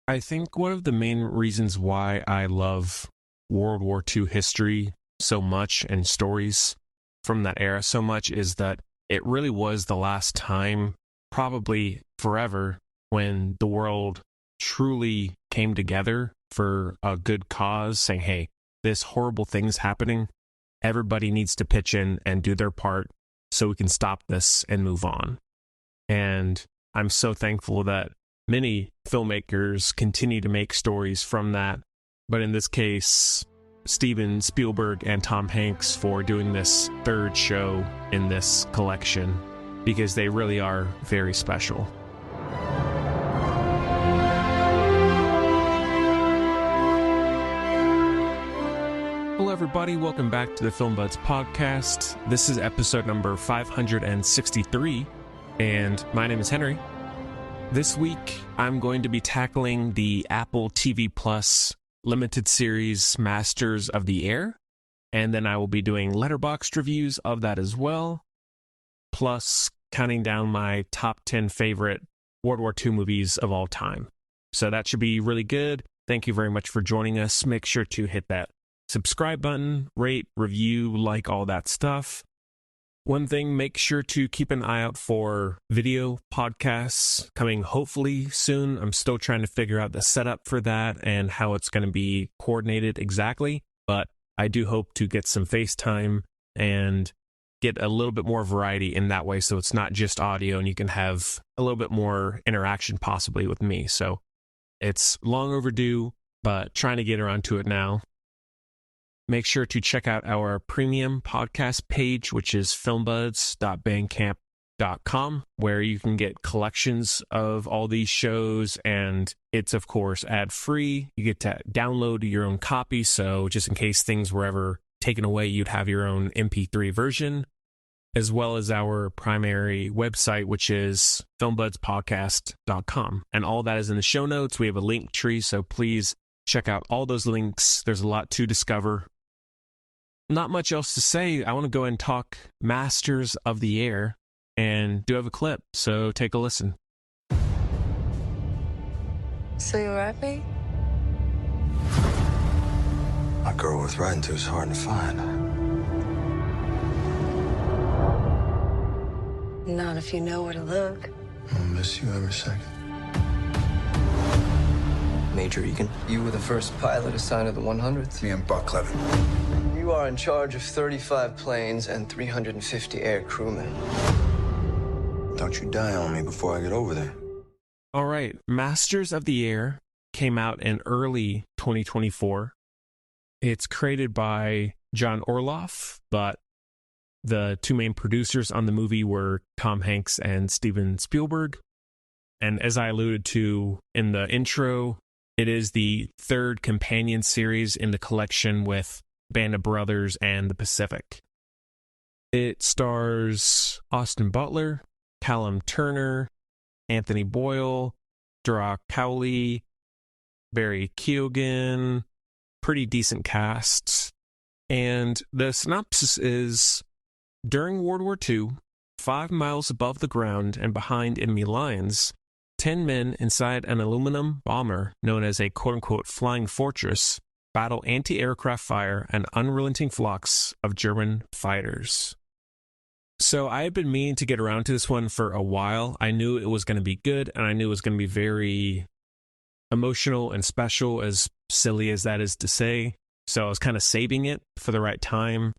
I think one of the main reasons why I love World War II history so much and stories from that era so much is that it really was the last time, probably forever, when the world truly came together for a good cause, saying, hey, this horrible thing's happening. Everybody needs to pitch in and do their part so we can stop this and move on. And I'm so thankful that many filmmakers continue to make stories from that. But in this case, Steven Spielberg and Tom Hanks for doing this third show in this collection, because they really are very special. Hello everybody, welcome back to the Film Buds podcast. This is episode number 563, and my name is Henry. This week, I'm going to be tackling the Apple TV Plus limited series Masters of the Air, and then I will be doing Letterboxd reviews of that as well, plus counting down my top 10 favorite World War II movies of all time. So that should be really good. Thank you very much for joining us. Make sure to hit that subscribe button, rate, review, like all that stuff. One thing, make sure to keep an eye out for video podcasts coming hopefully soon. I'm still trying to figure out the setup for that and how it's going to be coordinated exactly, but I do hope to get some FaceTime and get a little bit more variety in that way, so it's not just audio and you can have a little bit more interaction possibly with me. So it's long overdue, but trying to get around to it now. Make sure to check out our premium podcast page, which is filmbuds.bandcamp.com, where you can get collections of all these shows, and it's, of course, ad-free. You get to download your own copy, so just in case things were ever taken away, you'd have your own MP3 version, as well as our primary website, which is filmbudspodcast.com. And all that is in the show notes. We have a link tree, so please check out all those links. There's a lot to discover. Not much else to say. I want to go and talk Masters of the Air, and do have a clip, so take a listen. So you're happy? A girl worth writing to is hard to find. Not if you know where to look. I'll miss you every second. Major Egan. You were the first pilot assigned to the 100th. Me and Butler. You are in charge of 35 planes and 350 air crewmen. Don't you die on me before I get over there. All right, Masters of the Air came out in early 2024. It's created by John Orloff, but the two main producers on the movie were Tom Hanks and Steven Spielberg. And as I alluded to in the intro, it is the third companion series in the collection with Band of Brothers and the Pacific. It stars Austin Butler, Callum Turner, Anthony Boyle, Dara Cowley, Barry Keoghan. Pretty decent cast. And the synopsis is, during World War II, 5 miles above the ground and behind enemy lines, 10 men inside an aluminum bomber known as a quote-unquote flying fortress battle anti-aircraft fire and unrelenting flocks of German fighters. So I had been meaning to get around to this one for a while. I knew it was going to be good, and I knew it was going to be very emotional and special, as silly as that is to say. So I was kind of saving it for the right time.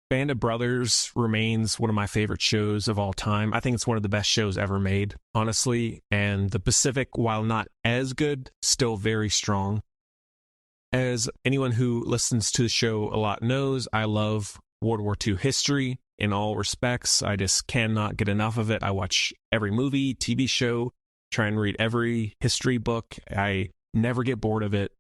Band of Brothers remains one of my favorite shows of all time. I think it's one of the best shows ever made, honestly. And the Pacific, while not as good, still very strong. As anyone who listens to the show a lot knows, I love World War II history in all respects. I just cannot get enough of it. I watch every movie, TV show, try and read every history book. I never get bored of it.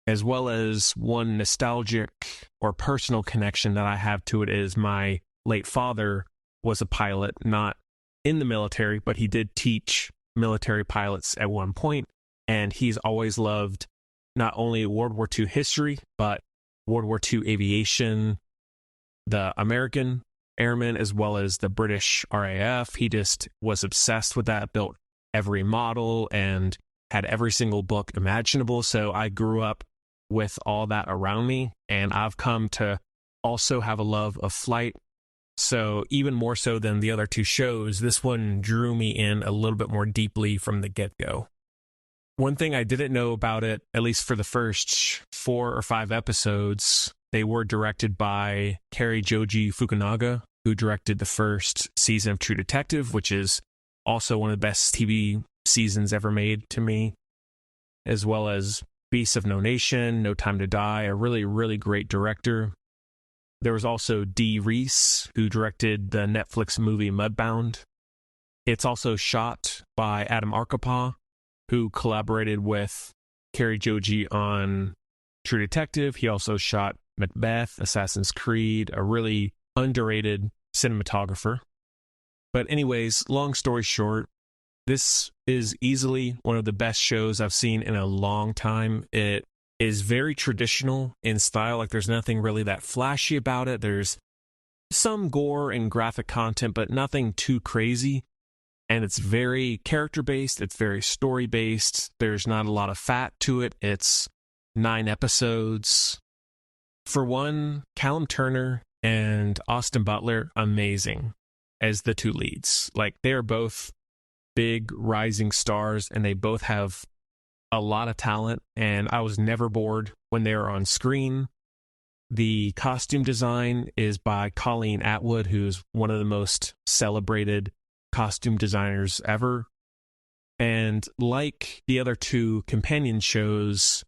As well as one nostalgic or personal connection that I have to it is my late father was a pilot, not in the military, but he did teach military pilots at one point, and he's always loved not only World War II history, but World War II aviation, the American airmen, as well as the British RAF. He just was obsessed with that, built every model, and had every single book imaginable. So I grew up with all that around me, and I've come to also have a love of flight. So even more so than the other two shows, this one drew me in a little bit more deeply from the get-go. One thing I didn't know about it, at least for the first 4 or 5 episodes, they were directed by Kari Joji Fukunaga, who directed the first season of True Detective, which is also one of the best TV seasons ever made to me, as well as Beasts of No Nation, No Time to Die, a really, really great director. There was also Dee Reese, who directed the Netflix movie Mudbound. It's also shot by Adam Arkapaw, who collaborated with Kari Joji on True Detective. He also shot Macbeth, Assassin's Creed, a really underrated cinematographer. But anyways, long story short, this is easily one of the best shows I've seen in a long time. It is very traditional in style. Like, there's nothing really that flashy about it. There's some gore and graphic content, but nothing too crazy. And it's very character-based. It's very story-based. There's not a lot of fat to it. It's 9 episodes. For one, Callum Turner and Austin Butler, amazing as the 2 leads. Like, they're both big rising stars, and they both have a lot of talent, and I was never bored when they were on screen. The costume design is by Colleen Atwood, who's one of the most celebrated costume designers ever. And like the other 2 companion shows,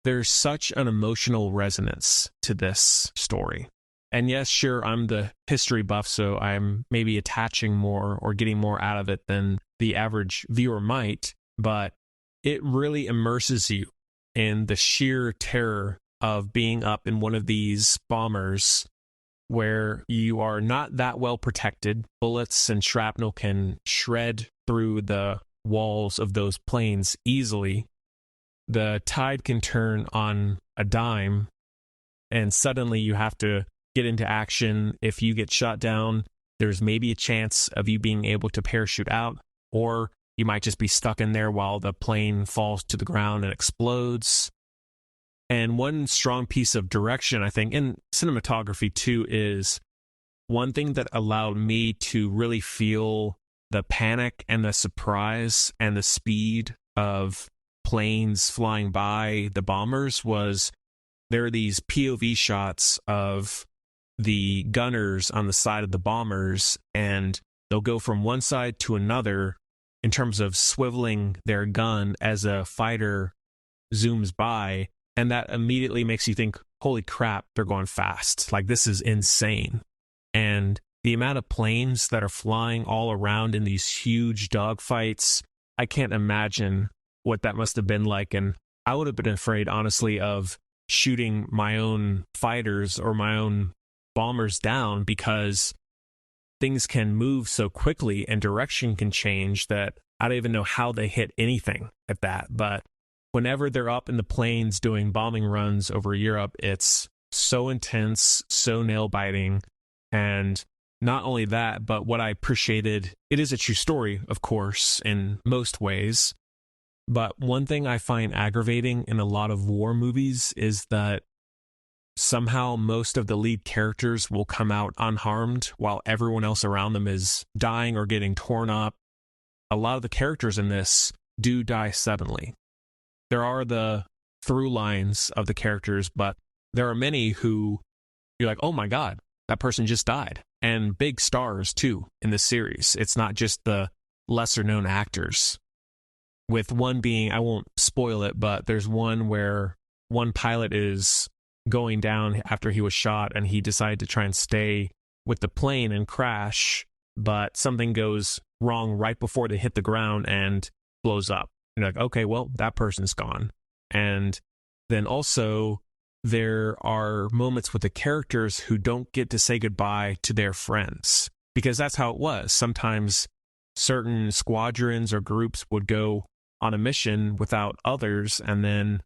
there's such an emotional resonance to this story. And yes, sure, I'm the history buff, so I'm maybe attaching more or getting more out of it than the average viewer might, but it really immerses you in the sheer terror of being up in one of these bombers where you are not that well protected. Bullets and shrapnel can shred through the walls of those planes easily. The tide can turn on a dime, and suddenly you have to get into action. If you get shot down, there's maybe a chance of you being able to parachute out, or you might just be stuck in there while the plane falls to the ground and explodes. And one strong piece of direction, I think, in cinematography too, is one thing that allowed me to really feel the panic and the surprise and the speed of planes flying by the bombers was there are these POV shots of the gunners on the side of the bombers, and they'll go from one side to another in terms of swiveling their gun as a fighter zooms by, and that immediately makes you think, holy crap, they're going fast. Like, this is insane. And the amount of planes that are flying all around in these huge dogfights, I can't imagine what that must have been like. And I would have been afraid, honestly, of shooting my own fighters or my own bombers down, because things can move so quickly and direction can change that I don't even know how they hit anything at that. But whenever they're up in the planes doing bombing runs over Europe, it's so intense, so nail-biting. And not only that, but what I appreciated, it is a true story, of course, in most ways. But one thing I find aggravating in a lot of war movies is that somehow most of the lead characters will come out unharmed while everyone else around them is dying or getting torn up. A lot of the characters in this do die suddenly. There are the through lines of the characters, but there are many who you're like, oh my God, that person just died. And big stars too in this series. It's not just the lesser known actors. With one being, I won't spoil it, but there's one where one pilot is going down after he was shot, and he decided to try and stay with the plane and crash, but something goes wrong right before they hit the ground and blows up. You're like, okay, well, that person's gone. And then also there are moments with the characters who don't get to say goodbye to their friends, because that's how it was. Sometimes certain squadrons or groups would go on a mission without others, and then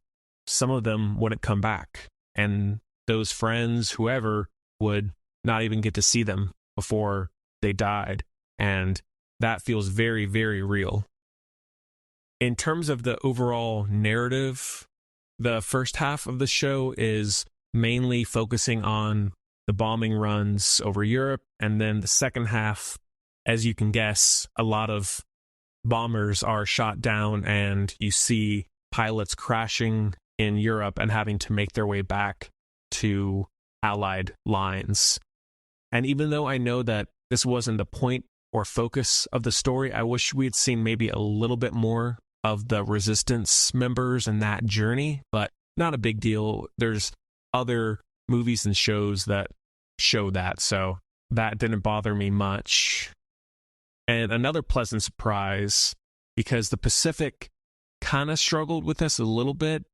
some of them wouldn't come back. And those friends, whoever, would not even get to see them before they died. And that feels very, very real. In terms of the overall narrative, the first half of the show is mainly focusing on the bombing runs over Europe, and then the second half, as you can guess, a lot of bombers are shot down and you see pilots crashing in Europe and having to make their way back to Allied lines. And even though I know that this wasn't the point or focus of the story, I wish we had seen maybe a little bit more of the resistance members and that journey, but not a big deal. There's other movies and shows that show that, so that didn't bother me much. And another pleasant surprise, because the Pacific kind of struggled with this a little bit,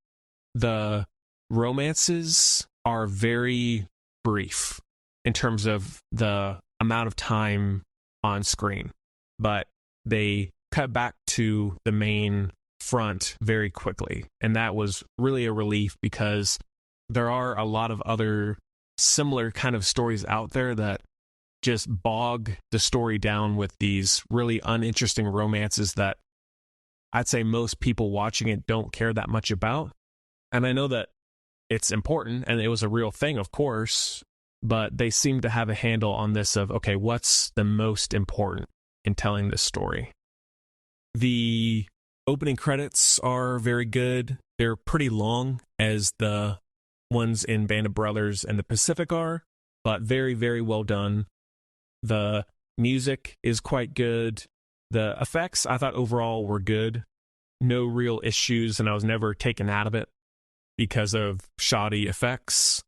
the romances are very brief in terms of the amount of time on screen, but they cut back to the main front very quickly. And that was really a relief, because there are a lot of other similar kind of stories out there that just bog the story down with these really uninteresting romances that I'd say most people watching it don't care that much about. And I know that it's important and it was a real thing, of course, but they seem to have a handle on this of, okay, what's the most important in telling this story? The opening credits are very good. They're pretty long, as the ones in Band of Brothers and the Pacific are, but very, very well done. The music is quite good. The effects, I thought overall were good. No real issues, and I was never taken out of it because of shoddy effects.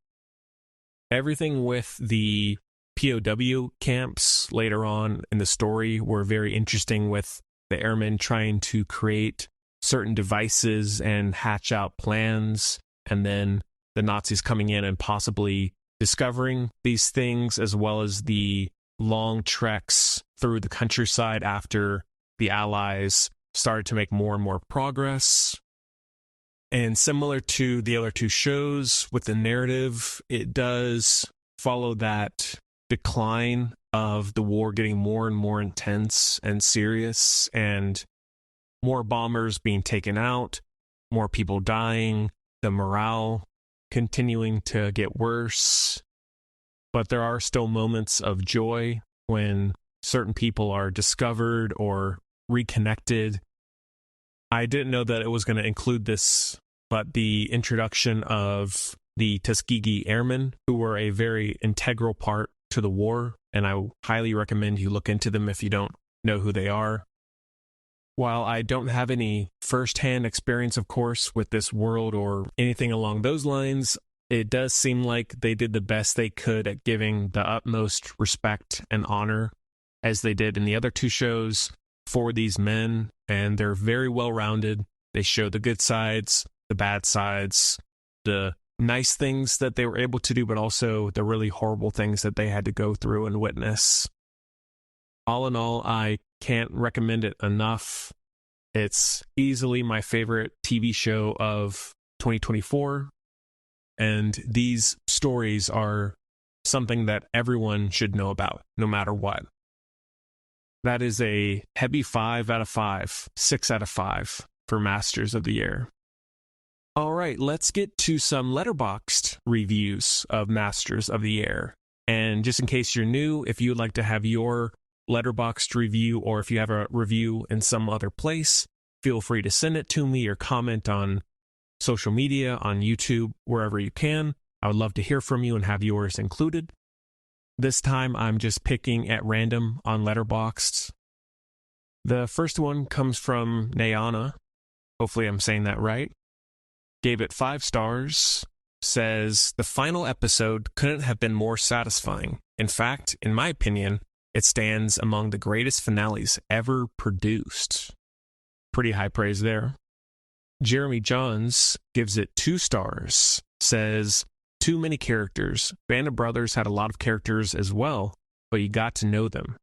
Everything with the POW camps later on in the story were very interesting, with the airmen trying to create certain devices and hatch out plans, and then the Nazis coming in and possibly discovering these things, as well as the long treks through the countryside after the Allies started to make more and more progress. And similar to the other two shows with the narrative, it does follow that decline of the war getting more and more intense and serious, and more bombers being taken out, more people dying, the morale continuing to get worse. But there are still moments of joy when certain people are discovered or reconnected. I didn't know that it was going to include this, but the introduction of the Tuskegee Airmen, who were a very integral part to the war, and I highly recommend you look into them if you don't know who they are. While I don't have any first-hand experience, of course, with this world or anything along those lines, it does seem like they did the best they could at giving the utmost respect and honor, as they did in the other two shows, for these men, and they're very well-rounded. They show the good sides, the bad sides, the nice things that they were able to do, but also the really horrible things that they had to go through and witness. All in all, I can't recommend it enough. It's easily my favorite TV show of 2024, and these stories are something that everyone should know about, no matter what. That is a heavy 5 out of 5, 6 out of 5 for Masters of the Air. All right, let's get to some Letterboxd reviews of Masters of the Air. And just in case you're new, if you'd like to have your Letterboxd review, or if you have a review in some other place, feel free to send it to me or comment on social media, on YouTube, wherever you can. I would love to hear from you and have yours included. This time I'm just picking at random on Letterboxd. The first one comes from Nayana. Hopefully I'm saying that right. Gave it 5 stars. Says, the final episode couldn't have been more satisfying. In fact, in my opinion, it stands among the greatest finales ever produced. Pretty high praise there. Jeremy Johns gives it 2 stars. Says, too many characters. Band of Brothers had a lot of characters as well, but you got to know them.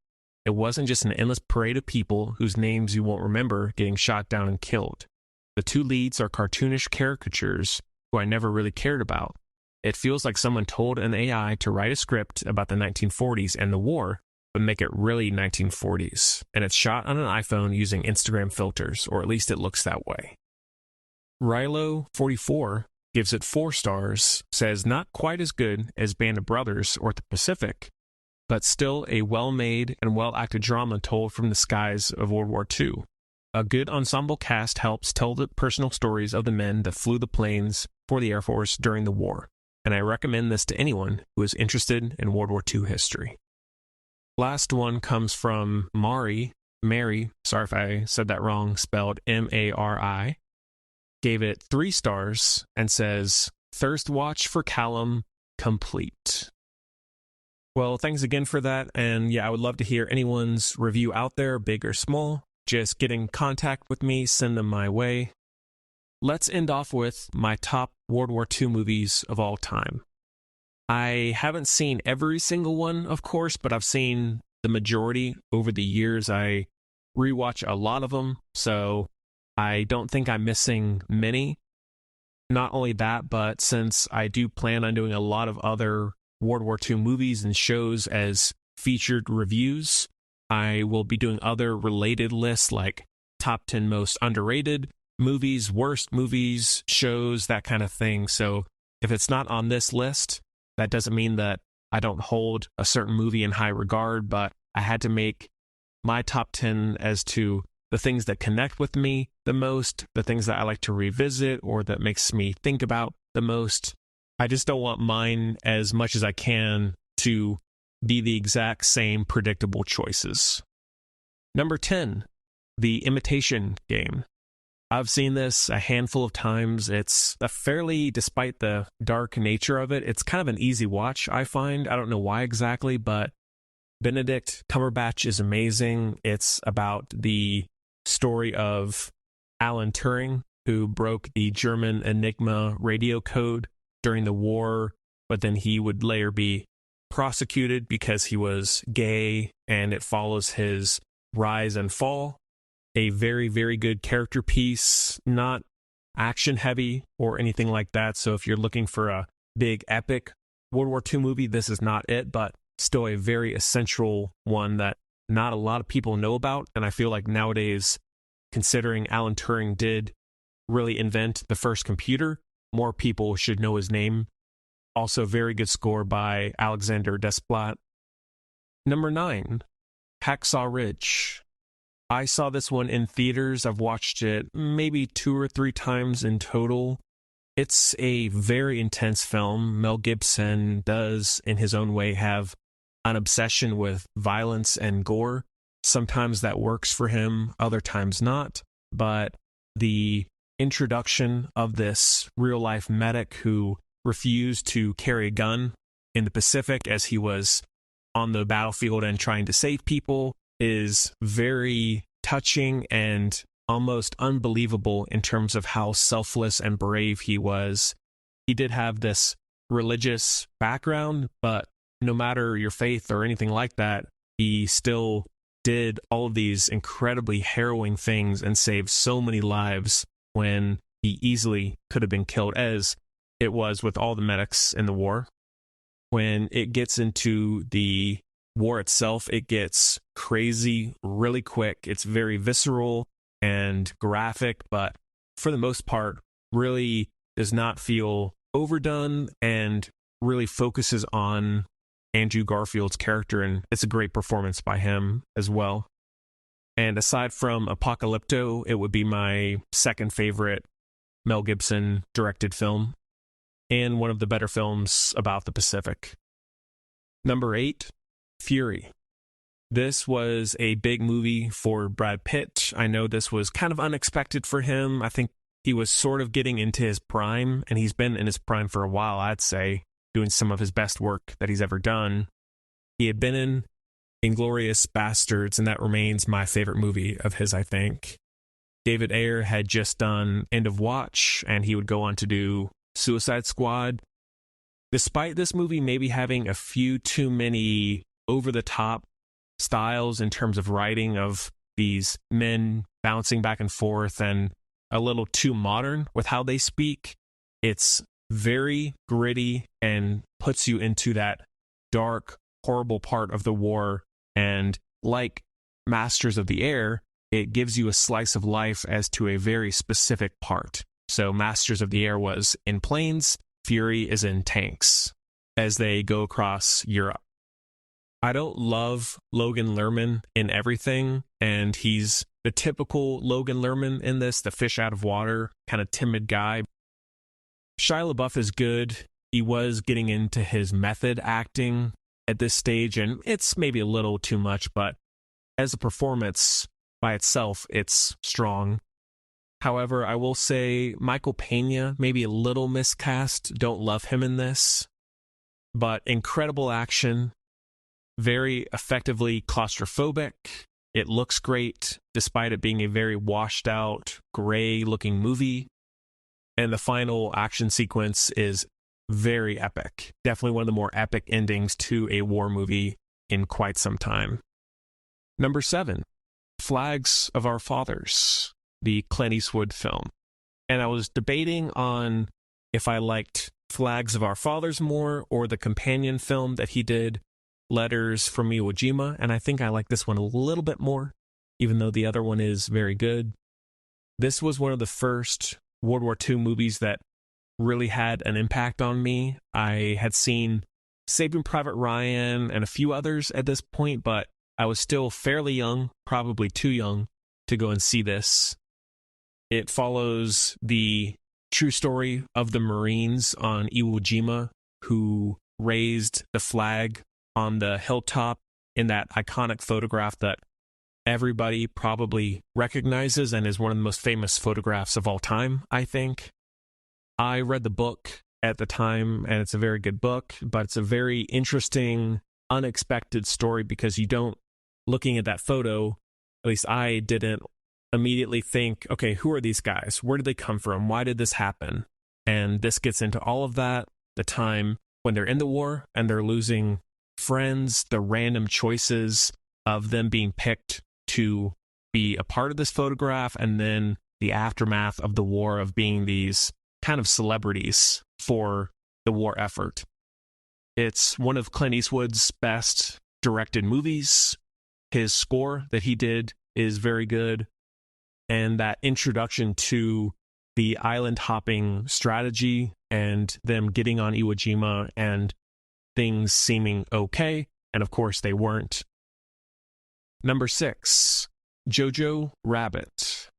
It wasn't just an endless parade of people whose names you won't remember getting shot down and killed. The 2 leads are cartoonish caricatures who I never really cared about. It feels like someone told an AI to write a script about the 1940s and the war, but make it really 1940s. And it's shot on an iPhone using Instagram filters, or at least it looks that way. Rilo44 gives it 4 stars, says not quite as good as Band of Brothers or The Pacific, but still a well-made and well-acted drama told from the skies of World War II. A good ensemble cast helps tell the personal stories of the men that flew the planes for the Air Force during the war, and I recommend this to anyone who is interested in World War II history. Last one comes from Mary, sorry if I said that wrong, spelled Mari, gave it 3 stars and says, Thirst Watch for Callum, complete. Well, thanks again for that, and yeah, I would love to hear anyone's review out there, big or small. Just get in contact with me, send them my way. Let's end off with my top World War II movies of all time. I haven't seen every single one, of course, but I've seen the majority over the years. I rewatch a lot of them, so I don't think I'm missing many. Not only that, but since I do plan on doing a lot of other World War II movies and shows as featured reviews, I will be doing other related lists like top 10 most underrated movies, worst movies, shows, that kind of thing. So if it's not on this list, that doesn't mean that I don't hold a certain movie in high regard, but I had to make my top 10 as to the things that connect with me the most, the things that I like to revisit or that makes me think about the most. I just don't want mine, as much as I can, to be the exact same predictable choices. Number 10, The Imitation Game. I've seen this a handful of times. It's a fairly, despite the dark nature of it, it's kind of an easy watch, I find. I don't know why exactly, but Benedict Cumberbatch is amazing. It's about the story of Alan Turing, who broke the German Enigma radio code during the war, but then he would later be prosecuted because he was gay, and it follows his rise and fall. A very, very good character piece, not action heavy or anything like that. So if you're looking for a big epic World War II movie, this is not it, but still a very essential one that not a lot of people know about. And I feel like nowadays, considering Alan Turing did really invent the first computer, more people should know his name. Also, very good score by Alexander Desplat. Number 9, Hacksaw Ridge. I saw this one in theaters. I've watched it maybe 2 or 3 times in total. It's a very intense film. Mel Gibson does, in his own way, have an obsession with violence and gore. Sometimes that works for him, other times not. But the introduction of this real-life medic who refused to carry a gun in the Pacific as he was on the battlefield and trying to save people is very touching and almost unbelievable in terms of how selfless and brave he was. He did have this religious background, but no matter your faith or anything like that, he still did all of these incredibly harrowing things and saved so many lives when he easily could have been killed, as it was with all the medics in the war. When it gets into the war itself, it gets crazy really quick. It's very visceral and graphic, but for the most part, really does not feel overdone and really focuses on Andrew Garfield's character, and it's a great performance by him as well. And aside from Apocalypto, it would be my second favorite Mel Gibson directed film, and one of the better films about the Pacific. Number 8, Fury. This was a big movie for Brad Pitt. I know this was kind of unexpected for him. I think he was sort of getting into his prime, and he's been in his prime for a while, I'd say, doing some of his best work that he's ever done. He had been in Inglourious Bastards, and that remains my favorite movie of his, I think. David Ayer had just done End of Watch, and he would go on to do Suicide Squad. Despite this movie maybe having a few too many over-the-top styles in terms of writing of these men bouncing back and forth and a little too modern with how they speak, it's very gritty and puts you into that dark, horrible part of the war And like Masters of the Air, it gives you a slice of life as to a very specific part. So Masters of the Air was in planes, Fury is in tanks as they go across Europe. I don't love Logan Lerman in everything, and he's the typical Logan Lerman in this, the fish out of water, kind of timid guy. Shia LaBeouf is good. He was getting into his method acting at this stage, and it's maybe a little too much, but as a performance by itself, it's strong. However, I will say Michael Pena, maybe a little miscast. Don't love him in this, but incredible action, very effectively claustrophobic. It looks great, despite it being a very washed out, gray-looking movie. And the final action sequence is very epic. Definitely one of the more epic endings to a war movie in quite some time. Number 7, Flags of Our Fathers, the Clint Eastwood film. And I was debating on if I liked Flags of Our Fathers more or the companion film that he did, Letters from Iwo Jima, and I think I like this one a little bit more, even though the other one is very good. This was one of the first World War II movies that really had an impact on me. I had seen Saving Private Ryan and a few others at this point, but I was still fairly young, probably too young, to go and see this. It follows the true story of the Marines on Iwo Jima who raised the flag on the hilltop in that iconic photograph that everybody probably recognizes and is one of the most famous photographs of all time, I think. I read the book at the time, and it's a very good book, but it's a very interesting, unexpected story because you don't, looking at that photo, at least I didn't immediately think, okay, who are these guys? Where did they come from? Why did this happen? And this gets into all of that, the time when they're in the war and they're losing friends, the random choices of them being picked to be a part of this photograph, and then the aftermath of the war of being these kind of celebrities for the war effort. It's one of Clint Eastwood's best directed movies. His score that he did is very good, and that introduction to the island hopping strategy and them getting on Iwo Jima and things seeming okay, and of course they weren't. Number 6, Jojo Rabbit.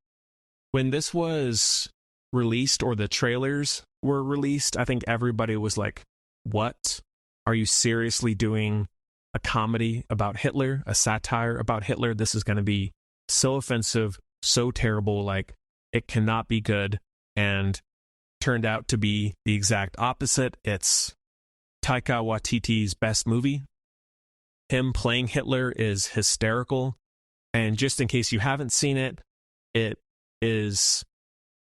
When this was released, or the trailers were released, I think everybody was like, what? Are you seriously doing a comedy about Hitler, a satire about Hitler? This is going to be so offensive, so terrible, like it cannot be good. And turned out to be the exact opposite. It's Taika Waititi's best movie. Him playing Hitler is hysterical. And just in case you haven't seen it, it is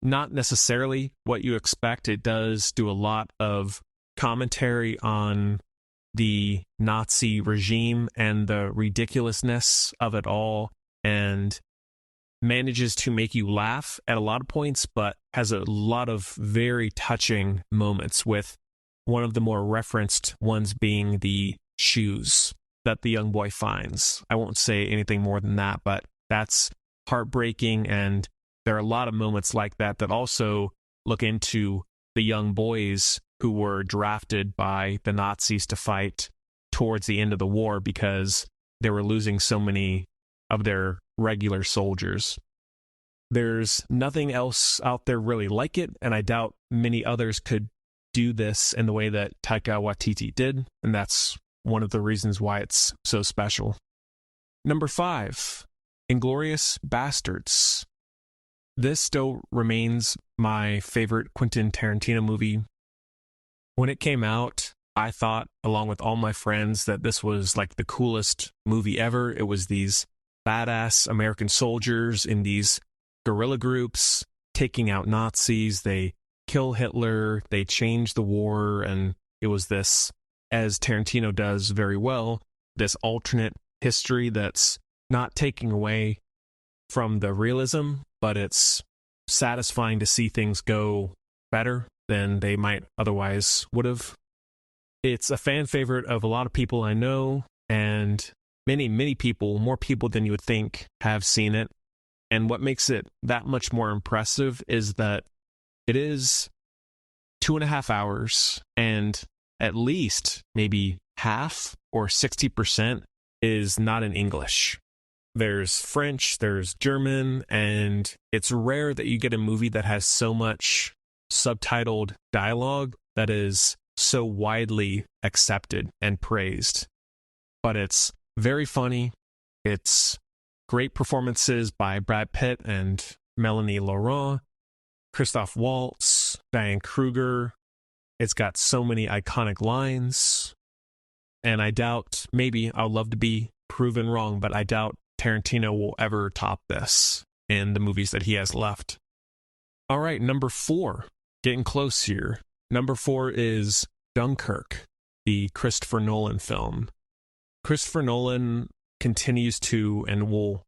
not necessarily what you expect. It does do a lot of commentary on the Nazi regime and the ridiculousness of it all, and manages to make you laugh at a lot of points, but has a lot of very touching moments, with one of the more referenced ones being the shoes that the young boy finds. I won't say anything more than that, but that's heartbreaking, and there are a lot of moments like that that also look into the young boys who were drafted by the Nazis to fight towards the end of the war because they were losing so many of their regular soldiers. There's nothing else out there really like it, and I doubt many others could do this in the way that Taika Waititi did, and that's one of the reasons why it's so special. Number 5, Inglourious Basterds. This still remains my favorite Quentin Tarantino movie. When it came out, I thought, along with all my friends, that this was like the coolest movie ever. It was these badass American soldiers in these guerrilla groups taking out Nazis. They kill Hitler, they change the war, and it was this, as Tarantino does very well, this alternate history that's not taking away from the realism, but it's satisfying to see things go better than they might otherwise would have. It's a fan favorite of a lot of people I know, and many people, more people than you would think, have seen it. And what makes it that much more impressive is that it is 2.5 hours, and at least maybe half or 60% is not in English. There's French, there's German, and it's rare that you get a movie that has so much subtitled dialogue that is so widely accepted and praised. But it's very funny. It's great performances by Brad Pitt and Melanie Laurent, Christoph Waltz, Diane Kruger. It's got so many iconic lines. And I doubt, maybe I'd love to be proven wrong, but I doubt Tarantino will ever top this in the movies that he has left. All right, number 4. Getting close here. Number 4 is Dunkirk, the Christopher Nolan film. Christopher Nolan continues to, and we'll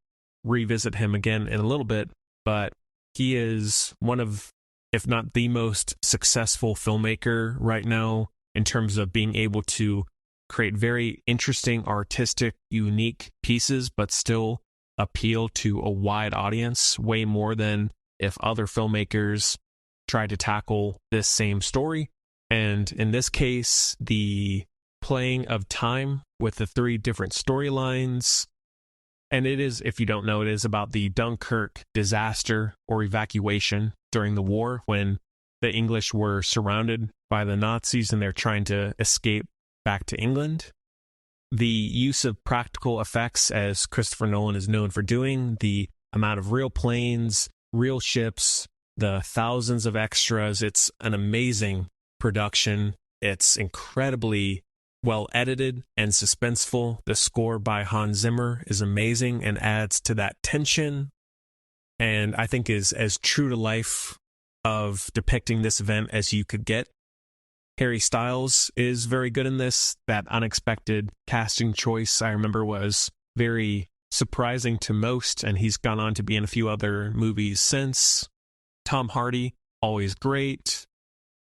revisit him again in a little bit, but he is one of, if not the most successful filmmaker right now in terms of being able to create very interesting, artistic, unique pieces, but still appeal to a wide audience, way more than if other filmmakers tried to tackle this same story. And in this case, the playing of time with the 3 different storylines. And it is, if you don't know, it is about the Dunkirk disaster or evacuation during the war when the English were surrounded by the Nazis and they're trying to escape back to England. The use of practical effects, as Christopher Nolan is known for doing, the amount of real planes, real ships, the thousands of extras. It's an amazing production. It's incredibly well edited and suspenseful. The score by Hans Zimmer is amazing and adds to that tension, and I think is as true to life of depicting this event as you could get. Harry Styles is very good in this. That unexpected casting choice, I remember, was very surprising to most, and he's gone on to be in a few other movies since. Tom Hardy, always great.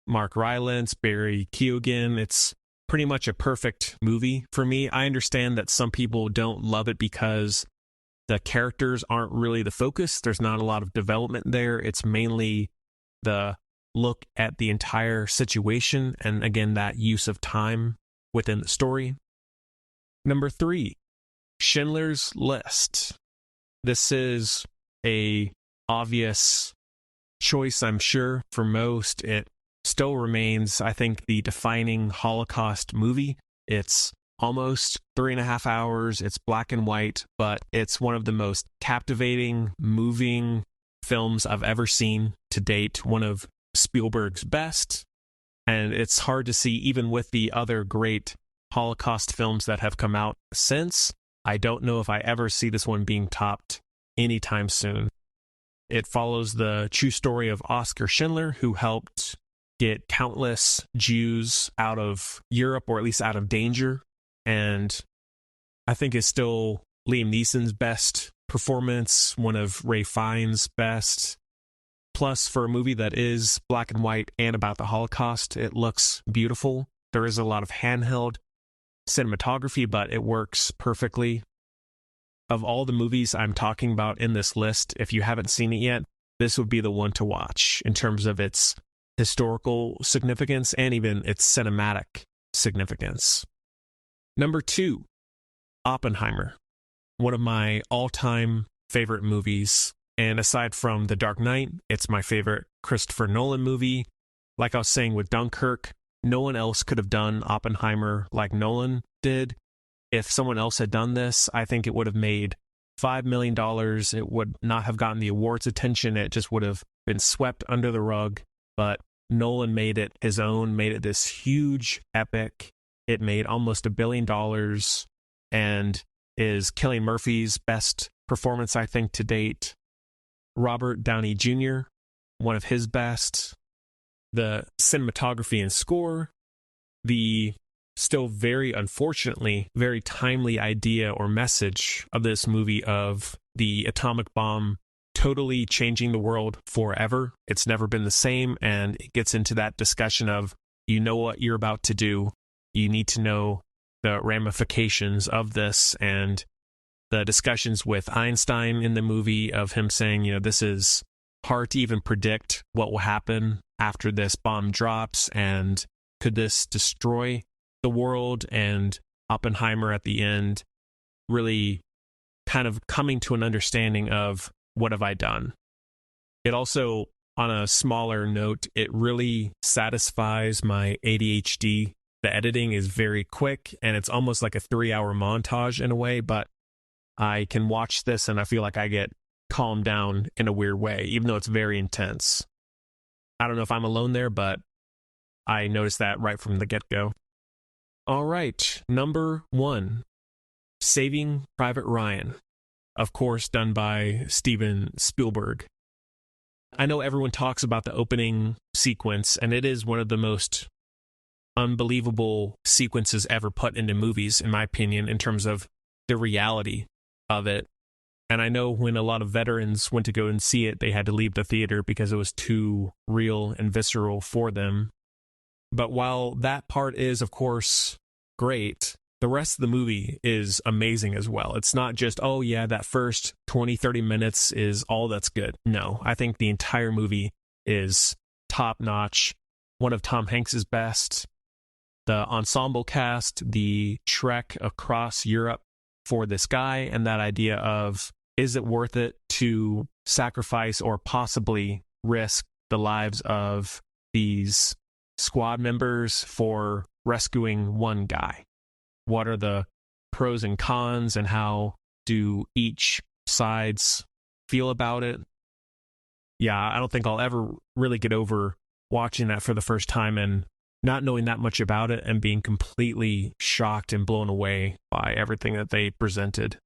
Mark Rylance, Barry Keoghan. It's pretty much a perfect movie for me. I understand that some people don't love it because the characters aren't really the focus. There's not a lot of development there. It's mainly the look at the entire situation, and again, that use of time within the story. Number 3, Schindler's List. This is a obvious choice, I'm sure, for most. It still remains, I think, the defining Holocaust movie. It's almost 3.5 hours. It's black and white, but it's one of the most captivating, moving films I've ever seen to date. One of Spielberg's best, and it's hard to see, even with the other great Holocaust films that have come out since. I don't know if I ever see this one being topped anytime soon. It follows the true story of Oskar Schindler, who helped get countless Jews out of Europe, or at least out of danger, and I think is still Liam Neeson's best performance, one of Ralph Fiennes' best. Plus, for a movie that is black and white and about the Holocaust, it looks beautiful. There is a lot of handheld cinematography, but it works perfectly. Of all the movies I'm talking about in this list, if you haven't seen it yet, this would be the one to watch in terms of its historical significance and even its cinematic significance. Number 2, Oppenheimer. One of my all-time favorite movies. And aside from The Dark Knight, it's my favorite Christopher Nolan movie. Like I was saying with Dunkirk, no one else could have done Oppenheimer like Nolan did. If someone else had done this, I think it would have made $5 million. It would not have gotten the awards attention. It just would have been swept under the rug. But Nolan made it his own, made it this huge epic. It made almost $1 billion and is Cillian Murphy's best performance, I think, to date. Robert Downey Jr., one of his best. The cinematography and score, the still very, unfortunately, very timely idea or message of this movie of the atomic bomb totally changing the world forever. It's never been the same, and it gets into that discussion of, you know what you're about to do. You need to know the ramifications of this, and the discussions with Einstein in the movie of him saying, this is hard to even predict what will happen after this bomb drops, and could this destroy the world? And Oppenheimer at the end really kind of coming to an understanding of, what have I done? It also, on a smaller note, it really satisfies my ADHD. The editing is very quick, and it's almost like a 3-hour montage in a way, but I can watch this and I feel like I get calmed down in a weird way, even though it's very intense. I don't know if I'm alone there, but I noticed that right from the get-go. All right, number 1, Saving Private Ryan. Of course, done by Steven Spielberg. I know everyone talks about the opening sequence, and it is one of the most unbelievable sequences ever put into movies, in my opinion, in terms of the reality of it. And I know when a lot of veterans went to go and see it, they had to leave the theater because it was too real and visceral for them. But while that part is, of course, great, the rest of the movie is amazing as well. It's not just, oh yeah, that first 20-30 minutes is all that's good. No, I think the entire movie is top-notch, one of Tom Hanks's best. The ensemble cast, the trek across Europe for this guy, and that idea of, is it worth it to sacrifice or possibly risk the lives of these squad members for rescuing one guy? What are the pros and cons, and how do each sides feel about it? Yeah, I don't think I'll ever really get over watching that for the first time and not knowing that much about it and being completely shocked and blown away by everything that they presented.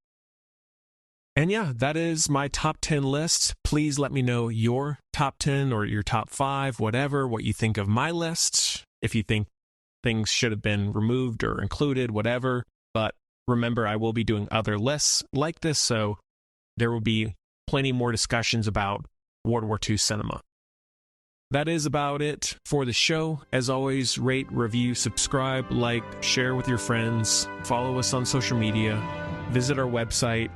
And yeah, that is my top 10 list. Please let me know your top 10 or your top 5, whatever, what you think of my list. If you think things should have been removed or included, whatever. But remember, I will be doing other lists like this, so there will be plenty more discussions about World War II cinema. That is about it for the show. As always, rate, review, subscribe, like, share with your friends, follow us on social media, visit our website.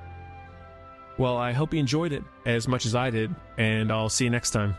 Well, I hope you enjoyed it as much as I did, and I'll see you next time.